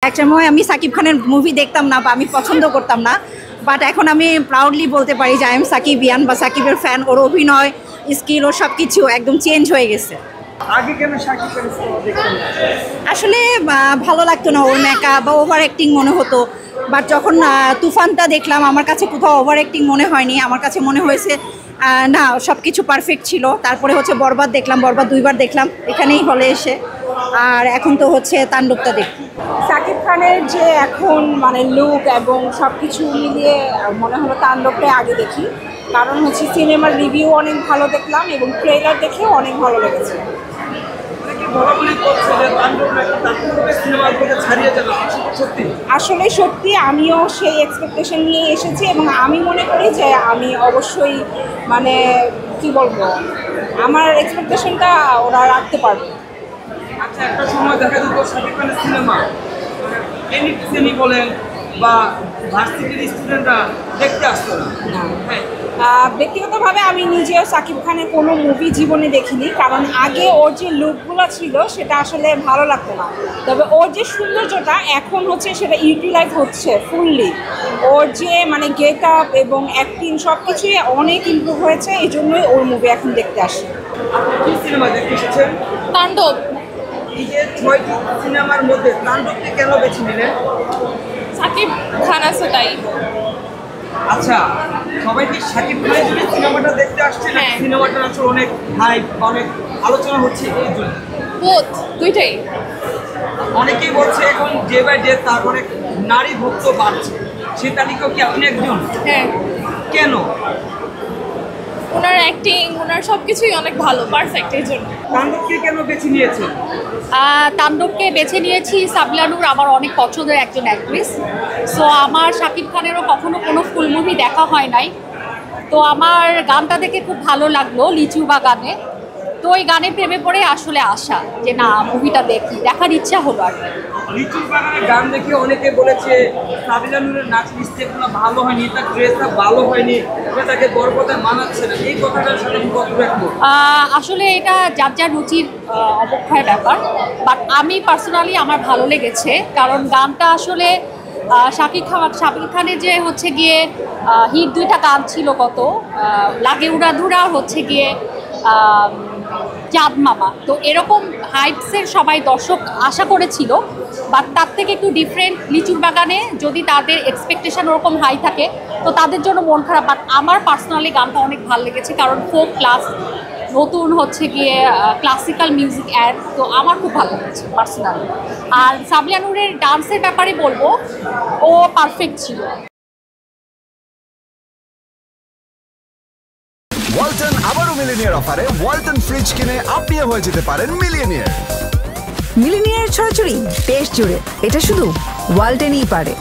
একটা সময় আমি সাকিব খানের মুভি দেখতাম না বা আমি পছন্দ করতাম না, বাট এখন আমি প্রাউডলি বলতে পারি যে আই এম সাকিবিয়ান বা সাকিবের ফ্যান। ওর অভিনয় স্কিল ও সব কিছু একদম চেঞ্জ হয়ে গেছে। আগে কেন সাকিব খানের সিনেমা দেখতেন না? আসলে ভালো লাগতো না, ওর মেকআপ বা ওভার অ্যাক্টিং মনে হতো। বাট যখন তুফানটা দেখলাম আমার কাছে কোথাও ওভার অ্যাক্টিং মনে হয়নি, আমার কাছে মনে হয়েছে না সব কিছু পারফেক্ট ছিল। তারপরে হচ্ছে বরবাদ দেখলাম, বরবাদ 2বার দেখলাম এখানেই হলে এসে। আর এখন তো হচ্ছে তাণ্ডবটা দেখি। সাকিব খানের যে এখন মানে লুক এবং সব কিছু মিলিয়ে মনে হলো তাণ্ডবটাই আগে দেখি, কারণ হচ্ছে সিনেমার রিভিউ অনেক ভালো দেখলাম এবং ট্রেলার দেখেও অনেক ভালো লেগেছে। আসলে সত্যি আমিও সেই এক্সপেকটেশন নিয়ে এসেছি এবং আমি মনে করি যে আমি অবশ্যই মানে কি বলবো, আমার এক্সপেকটেশনটা ওরা রাখতে পারবে। আচ্ছা, একটা সময় দেখা যেত সাকিব খানের সিনেমা এনি বলেন বা ভার্সিটির স্টুডেন্টরা দেখতে আসতো না। হ্যাঁ, ব্যক্তিগতভাবে আমি নিজেও সাকিব খানের কোনো মুভি জীবনে দেখিনি, কারণ আগে ওর যে লুকগুলো ছিল সেটা আসলে ভালো লাগতো না। তবে ওর যে সৌন্দর্যটা এখন হচ্ছে সেটা ইউটিলাইজ হচ্ছে ফুললি। ওর যে মানে গেট আপ এবং অ্যাক্টিং সব কিছুই অনেক ইমপ্রুভ হয়েছে, এই জন্যই ওর মুভি এখন দেখতে আসি। আপনি কি সিনেমা দেখতে এসেছেন? তাণ্ডব। এই যে 6টি সিনেমার মধ্যে তাণ্ডবকে কেন বেছে নিলেন? সাকিব খান আছে তাই। আচ্ছা, সবাই কি সাকিব খানের জন্য সিনেমাটা দেখতে আসছে না সিনেমাটা আসলে অনেক হাইপ অনেক আলোচনা হচ্ছে এই জন্য? বোথ, দুইটাই। অনেকেই বলছে এখন ডে বাই ডে তার অনেক নারী ভক্ত বাড়ছে, সে তালিকাও কি আপনি একজন? হ্যাঁ, কেন? ওনার অ্যাক্টিং ওনার সব কিছুই অনেক ভালো, পারফেক্ট। এই জন্য তাণ্ডবকে কেন বেছে নিয়েছেন? তাণ্ডবকে বেছে নিয়েছি, সাবিলা নূর আমার অনেক পছন্দের একজন অ্যাক্ট্রেস। সো আমার শাকিব খানেরও কখনো কোনো ফুল মুভি দেখা হয় নাই, তো আমার গানটা দেখে খুব ভালো লাগলো, লিচু বা গানে। তো ওই গানে প্রেমে পড়ে আসলে আসা যে না মুভিটা দেখার ইচ্ছা হলো আর কি। লিচুর বাগানের গান দেখে অনেকে বলেছে সাবিলা নূরের নাচের স্টেপগুলো ভালো হয়নি, তার ড্রেসটা ভালো হয়নি, তাকে বরপদায় মানাচ্ছে না, এই কথাটার সাথে আমি কত রাখবো? আসলে এটা যার যার রুচির অবক্ষয়ের ব্যাপার, বাট আমি পার্সোনালি আমার ভালো লেগেছে, কারণ গানটা আসলে শাকিব খানের যে হচ্ছে গিয়ে হিট 2টা গান ছিল, কত লাগে উড়াধুরা হচ্ছে গিয়ে চাঁদ মামা, তো এরকম হাইপসের সবাই দর্শক আশা করেছিল, বাট তার থেকে একটু ডিফারেন্ট লিচুর বাগানে যদি তাদের এক্সপেকটেশন ওরকম হাই থাকে তো তাদের জন্য মন খারাপ। বাট আমার পার্সোনালি গানটা অনেক ভালো লেগেছে, কারণ ফোক ক্লাস নতুন হচ্ছে গিয়ে ক্লাসিক্যাল মিউজিক অ্যাড, তো আমার খুব ভালো লেগেছে পার্সোনালি। আর সাবিলা নূরের ডান্সের ব্যাপারে বলবো ও পারফেক্ট ছিল। ওয়ালটন আবারও মিলিনিয়ার অফারে ওয়ালটন ফ্রিজ কিনে আপনিও হয়ে যেতে পারেন মিলিয়নিয়ার। মিলিনিয়ার ছড়াছড়ি দেশ জুড়ে, এটা শুধু ওয়ালটেনই পারে।